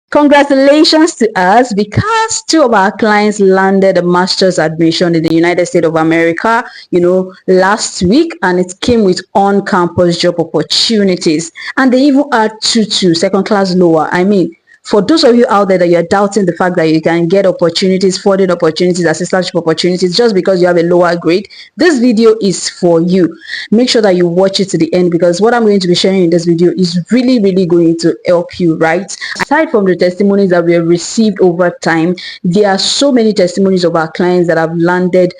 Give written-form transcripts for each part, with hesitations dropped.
Congratulations to us because two of our clients landed a master's admission in the United States of America, last week, and it came with on-campus job opportunities. And they even had two second class lower. I mean, for those of you out there that you're doubting the fact that you can get opportunities, funding opportunities, assistantship opportunities just because you have a lower grade, this video is for you. Make sure that you watch it to the end because what I'm going to be sharing in this video is really going to help you, right? Aside from the testimonies that we have received over time, there are so many testimonies of our clients that have landed,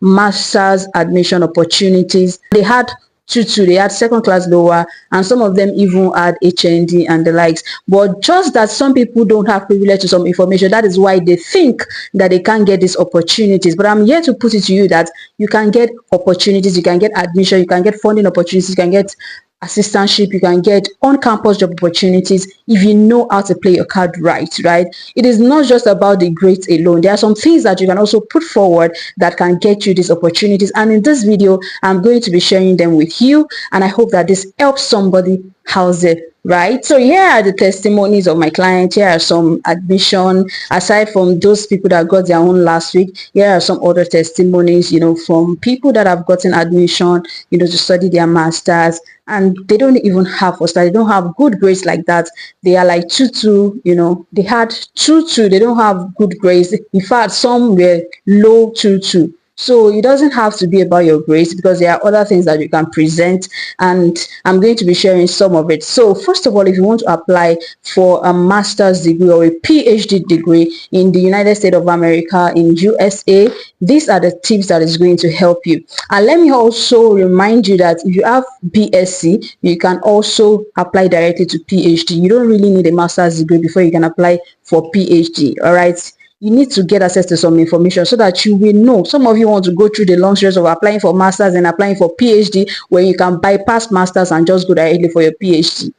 master's admission opportunities. They had they had second class lower, and some of them even had HND and the likes, but just that some people don't have privilege to some information, that is why they think that they can't get these opportunities. But I'm here to put it to you that you can get opportunities, you can get admission, you can get funding opportunities, you can get assistantship, you can get on-campus job opportunities if you know how to play your card right. It is not just about the grades alone. There are some things that you can also put forward that can get you these opportunities, and in this video I'm going to be sharing them with you, and I hope that this helps somebody out there. Right, so here are the testimonies of my clients. Here are some admission, aside from those people that got their own last week. Here are some other testimonies, from people that have gotten admission, to study their masters, and they don't even have first class, they don't have good grades like that. They are like 2-2, they had 2-2, they don't have good grades. In fact, some were low 2-2. So it doesn't have to be about your grades because there are other things that you can present, and I'm going to be sharing some of it. So first of all, if you want to apply for a master's degree or a PhD degree in the United States of America, in USA, these are the tips that is going to help you. And let me also remind you that if you have BSc, you can also apply directly to PhD. You don't really need a master's degree before you can apply for PhD. All right. You need to get access to some information so that you will know. Some of you want to go through the long series of applying for masters and applying for PhD, where you can bypass masters and just go directly for your PhD.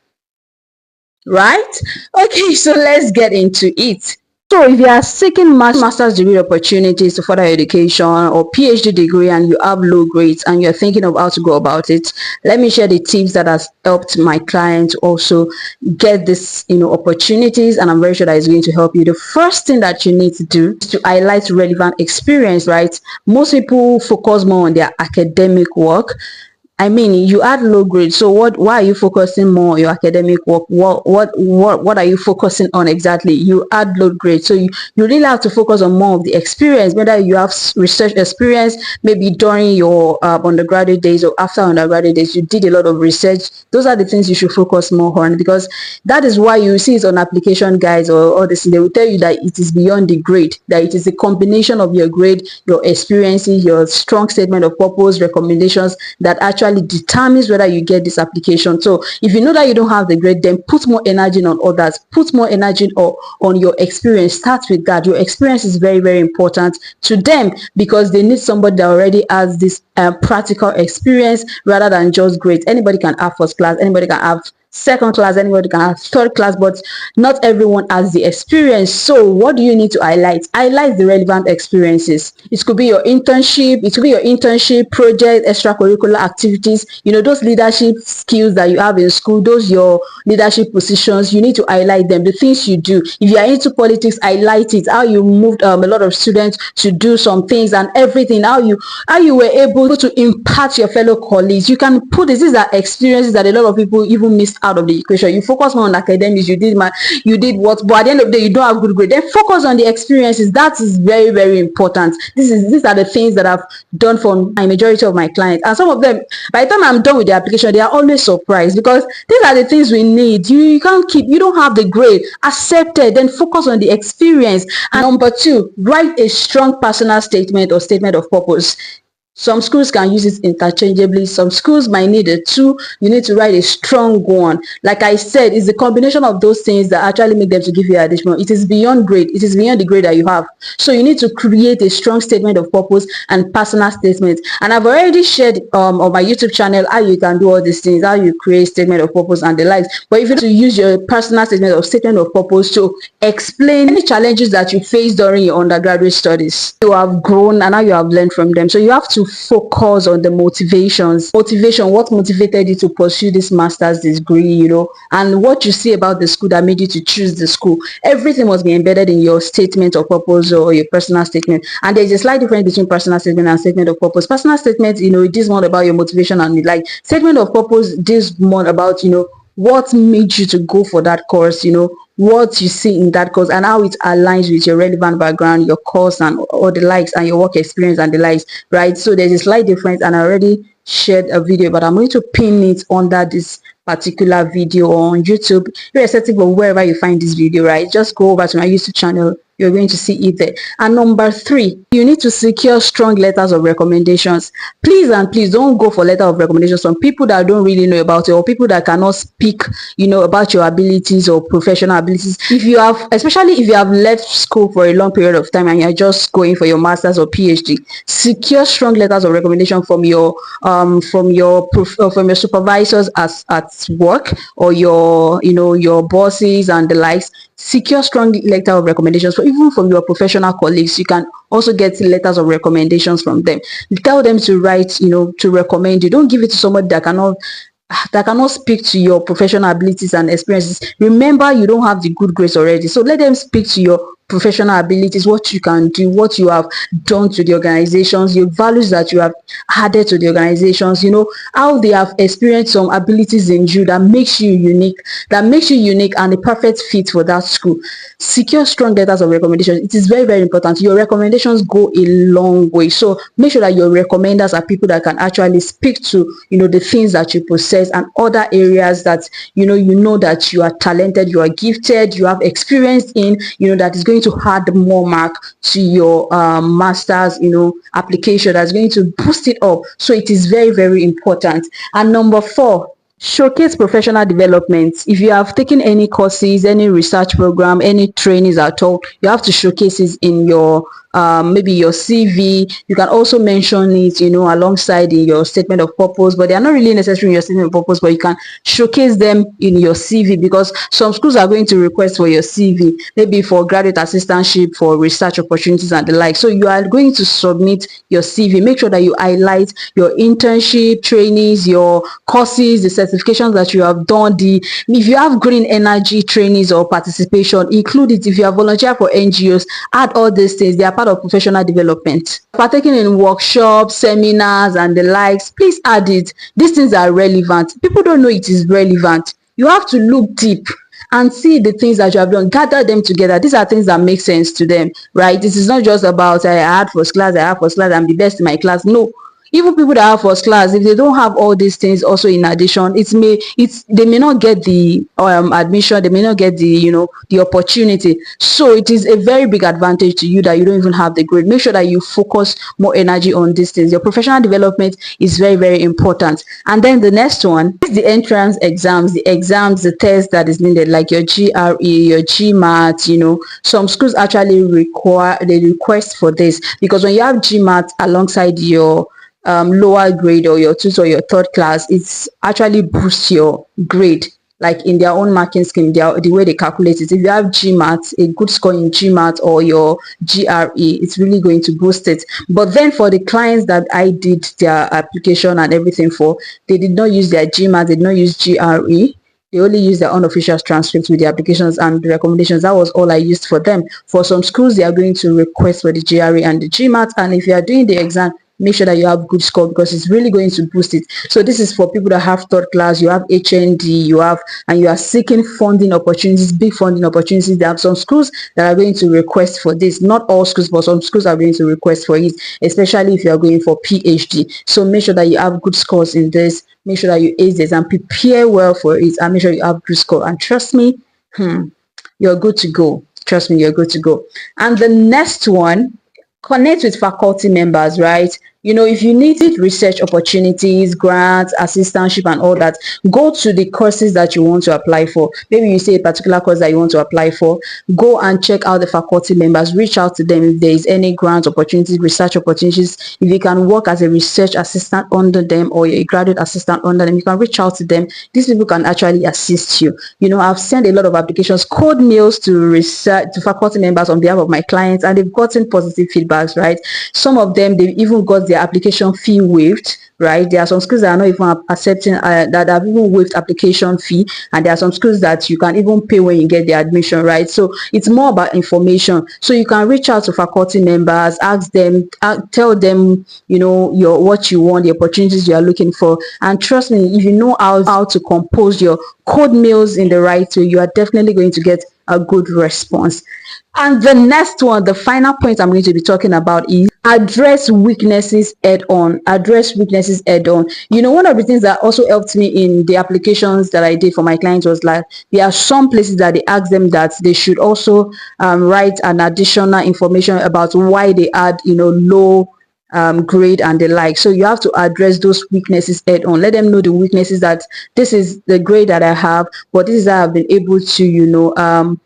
Right? Okay, so let's get into it. So if you are seeking master's degree opportunities to further education or PhD degree and you have low grades and you're thinking of how to go about it, let me share the tips that has helped my clients also get this opportunities, and I'm very sure that it's going to help you. The first thing that you need to do is to highlight relevant experience, right? Most people focus more on their academic work. I mean, you had low grades, so why are you focusing more on your academic work? What are you focusing on exactly? You had low grades, so you really have to focus on more of the experience, whether you have research experience, maybe during your undergraduate days or after undergraduate days, you did a lot of research. Those are the things you should focus more on, because that is why you see it on application guides or all this. They will tell you that it is beyond the grade, that it is a combination of your grade, your experiences, your strong statement of purpose, recommendations that actually determines whether you get this application. So if you know that you don't have the grade, then put more energy on others, put more energy on your experience. Start with that. Your experience is very important to them because they need somebody that already has this practical experience rather than just grades. Anybody can have first class, anybody can have second class, anybody can have third class, but not everyone has the experience. So what do you need to highlight? Highlight the relevant experiences. It could be your internship, project, extracurricular activities, those leadership skills that you have in school, those your leadership positions. You need to highlight them, the things you do. If you are into politics, highlight it, how you moved a lot of students to do some things and everything, how you were able to impact your fellow colleagues. You can put this. These are experiences that a lot of people even missed out of the equation. You focus more on academics, you did what, but at the end of the day you don't have good grade. Then focus on the experiences. That is very important. These are the things that I've done for my majority of my clients, and some of them, by the time I'm done with the application, they are always surprised because these are the things we need. You don't have the grade, accepted, then focus on the experience. And number 2, write a strong personal statement or statement of purpose. Some schools can use it interchangeably. Some schools might need a 2. You need to write a strong one. Like I said, it's the combination of those things that actually make them to give you additional. It is beyond grade. It is beyond the grade that you have. So you need to create a strong statement of purpose and personal statement. And I've already shared on my YouTube channel how you can do all these things, how you create statement of purpose and the likes. But if you need to use your personal statement of purpose to explain any challenges that you face during your undergraduate studies, you have grown and now you have learned from them. So you have to to focus on the motivation, what motivated you to pursue this master's degree, and what you see about the school that made you to choose the school. Everything must be embedded in your statement of purpose or your personal statement. And there's a slight difference between personal statement and statement of purpose. Personal statement, it is more about your motivation and the like. Statement of purpose is more about, what made you to go for that course, what you see in that course and how it aligns with your relevant background, your course and all the likes, and your work experience and the likes, right? So there's a slight difference, and I already shared a video, but I'm going to pin it under this particular video on YouTube, irrespective of wherever you find this video, right? Just go over to my YouTube channel. You're going to see it there. And number 3, you need to secure strong letters of recommendations. Please and please don't go for letter of recommendations from people that don't really know about it, or people that cannot speak, about your abilities or professional abilities. If you have, especially if you have left school for a long period of time and you're just going for your master's or PhD, secure strong letters of recommendation from your supervisors at work, or your bosses and the likes. Secure strong letter of recommendations, even from your professional colleagues. You can also get letters of recommendations from them. Tell them to write, to recommend you. Don't give it to somebody that cannot speak to your professional abilities and experiences. Remember, you don't have the good grades already, so let them speak to your professional abilities, what you can do, what you have done to the organizations, your values that you have added to the organizations, how they have experienced some abilities in you that makes you unique and a perfect fit for that school. Secure strong letters of recommendation. It is very, very important. Your recommendations go a long way, so make sure that your recommenders are people that can actually speak to the things that you possess and other areas that that you are talented, you are gifted, you have experience in, that is going to add more mark to your master's application. That's going to boost it up. So it is very, very important. And number 4, showcase professional development. If you have taken any courses, any research program, any trainings at all, you have to showcase it in your maybe your CV. You can also mention it alongside in your statement of purpose, but they are not really necessary in your statement of purpose, but you can showcase them in your CV, because some schools are going to request for your CV, maybe for graduate assistantship, for research opportunities and the like. So you are going to submit your CV. Make sure that you highlight your internship, trainings, your courses, the certifications that you have done. If you have green energy trainings or participation, include it. If you are volunteer for NGOs, add all these things. They are part of professional development. Partaking in workshops, seminars and the likes, please add it. These things are relevant. People don't know it is relevant. You have to look deep and see the things that you have done, gather them together. These are things that make sense to them, right? This is not just about I had first class, I'm the best in my class. No. Even people that have first class, if they don't have all these things also in addition, they may not get the admission, they may not get the the opportunity. So it is a very big advantage to you that you don't even have the grade. Make sure that you focus more energy on these things. Your professional development is very, very important. And then the next one is the entrance exams, the test that is needed, like your GRE, your GMAT. Some schools actually request for this, because when you have GMAT alongside your lower grade or your 2nd or your 3rd class, it's actually boosts your grade, like in their own marking scheme, the way they calculate it. If you have GMAT, a good score in GMAT or your GRE, it's really going to boost it. But then for the clients that I did their application and everything for, they did not use their GMAT, they did not use GRE. They only use their unofficial transcripts with the applications and the recommendations. That was all I used for them. For some schools, they are going to request for the GRE and the GMAT. And if you are doing the exam, make sure that you have good score, because it's really going to boost it. So this is for people that have 3rd class, you have HND, you are seeking funding opportunities, big funding opportunities. There are some schools that are going to request for this. Not all schools, but some schools are going to request for it, especially if you are going for PhD. So make sure that you have good scores in this. Make sure that you ace this and prepare well for it, and make sure you have good score. And trust me, you're good to go. Trust me, you're good to go. And the next one, connect with faculty members, right? If you needed research opportunities, grants, assistantship and all that, go to the courses that you want to apply for. Maybe you say a particular course that you want to apply for, go and check out the faculty members, reach out to them if there is any grant opportunities, research opportunities. If you can work as a research assistant under them or a graduate assistant under them, you can reach out to them. These people can actually assist you. I've sent a lot of applications, cold mails to faculty members on behalf of my clients, and they've gotten positive feedbacks, right? Some of them, they even got their application fee waived, right? There are some schools that are not even accepting that have even waived application fee, and there are some schools that you can even pay when you get the admission, right? So it's more about information. So you can reach out to faculty members, ask them, tell them, you know, what you want, the opportunities you are looking for. And trust me, if you know how to compose your code mails in the right way, you are definitely going to get a good response. And the next one, the final point I'm going to be talking about, is address weaknesses head on. Address weaknesses head on. You know, one of the things that also helped me in the applications that I did for my clients was like, there are some places that they ask them that they should also write an additional information about why they had, you know, low grade and the like. So you have to address those weaknesses head on. Let them know the weaknesses, that this is the grade that I have, but this is how I've been able to, you know,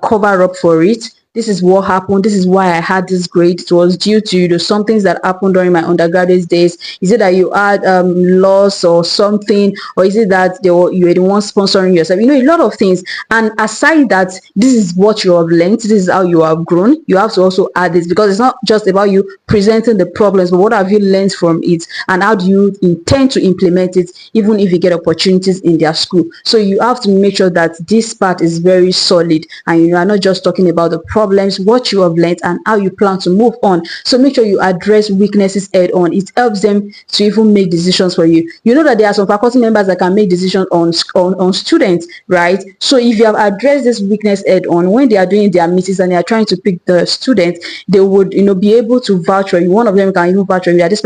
cover up for it. This is what happened. This is why I had this grade. It was due to, you know, some things that happened during my undergraduate days. Is it that you had loss or something, or is it that you were the one sponsoring yourself? You know, a lot of things. And aside that, this is what you have learned, this is how you have grown, you have to also add this, because it's not just about you presenting the problems, but what have you learned from it, and how do you intend to implement it, even if you get opportunities in their school. So you have to make sure that this part is very solid, and you are not just talking about the problems, what you have learned, and how you plan to move on. So make sure you address weaknesses head on. It helps them to even make decisions for you. You know that there are some faculty members that can make decisions on students, right? So if you have addressed this weakness head on, when they are doing their meetings and they are trying to pick the students, they would, you know, be able to vouch for you. One of them can even vouch for you. This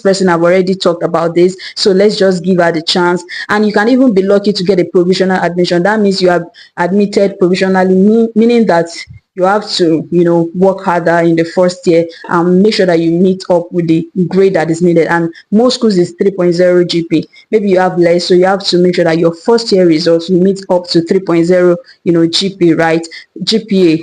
person have already talked about this, so let's just give her the chance. And you can even be lucky to get a provisional admission. That means you have admitted provisionally, meaning that you have to, you know, work harder in the first year and make sure that you meet up with the grade that is needed. And most schools is 3.0 GP. Maybe you have less, so you have to make sure that your first year results will meet up to 3.0, you know, GP, right? GPA.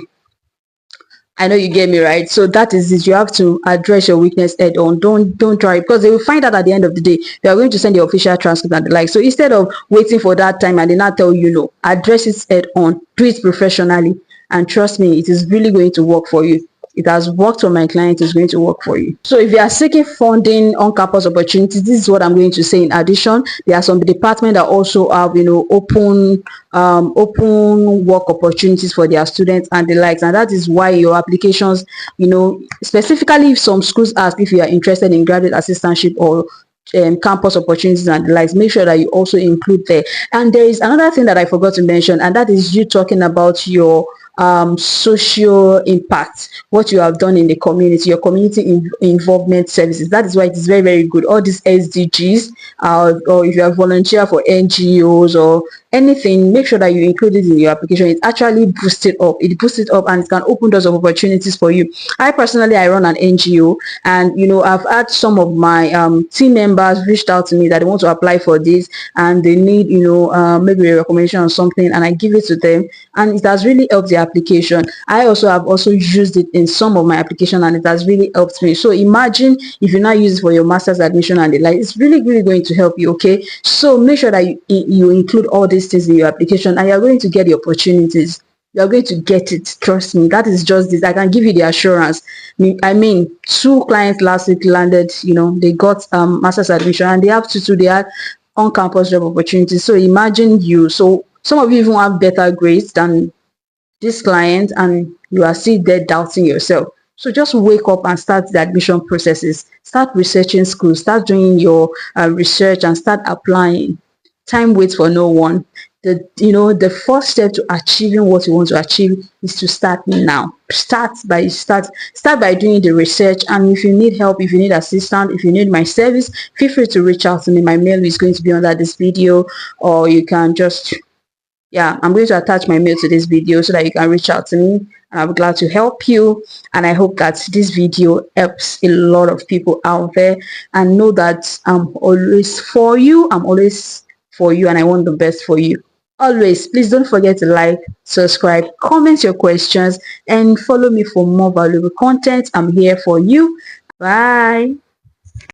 I know you get me, right? So that is it. You have to address your weakness head on. Don't try, because they will find out at the end of the day. They are going to send the official transcript and the like. So instead of waiting for that time and they not tell you no, address it head on. Do it professionally, and trust me, it is really going to work for you. It has worked for my clients. It's going to work for you. So if you are seeking funding on campus opportunities, this is what I'm going to say. In addition, there are some departments that also have, you know, open work opportunities for their students and the likes, and that is why your applications, you know, specifically if some schools ask if you are interested in graduate assistantship or campus opportunities and the likes, make sure that you also include there. And there is another thing that I forgot to mention, and that is you talking about your social impact, what you have done in the community, your community involvement services. That is why it is very, very good. All these SDGs, or if you have volunteer for NGOs or anything, make sure that you include it in your application. It actually boosts it up. It boosts it up, and it can open doors of opportunities for you. I run an NGO, and you know, I've had some of my team members reached out to me that they want to apply for this, and they need, you know, maybe a recommendation or something, and I give it to them, and it has really helped the application. I have also used it in some of my application, and it has really helped me. So imagine if you now use it for your master's admission and the like, it's really, really going to help you. Okay, so make sure that you include all these things in your application, and you're going to get the opportunities. You're going to get it. Trust me. That is just this. I can give you the assurance. I mean, 2 clients last week landed, you know, they got master's admission, and they have they had on-campus job opportunities. So imagine you. So some of you even have better grades than this client, and you are still there doubting yourself. So just wake up and start the admission processes. Start researching schools. Start doing your research and start applying. Time waits for no one. The first step to achieving what you want to achieve is to start now. Start by doing the research. And if you need help, if you need assistance, if you need my service, feel free to reach out to me. My mail is going to be under this video, or you can just, yeah, I'm going to attach my mail to this video so that you can reach out to me, and I'll be glad to help you. And I hope that this video helps a lot of people out there, and know that I'm always for you. I'm always for you, and I want the best for you. Always, please don't forget to like, subscribe, comment your questions, and follow me for more valuable content. I'm here for you. Bye.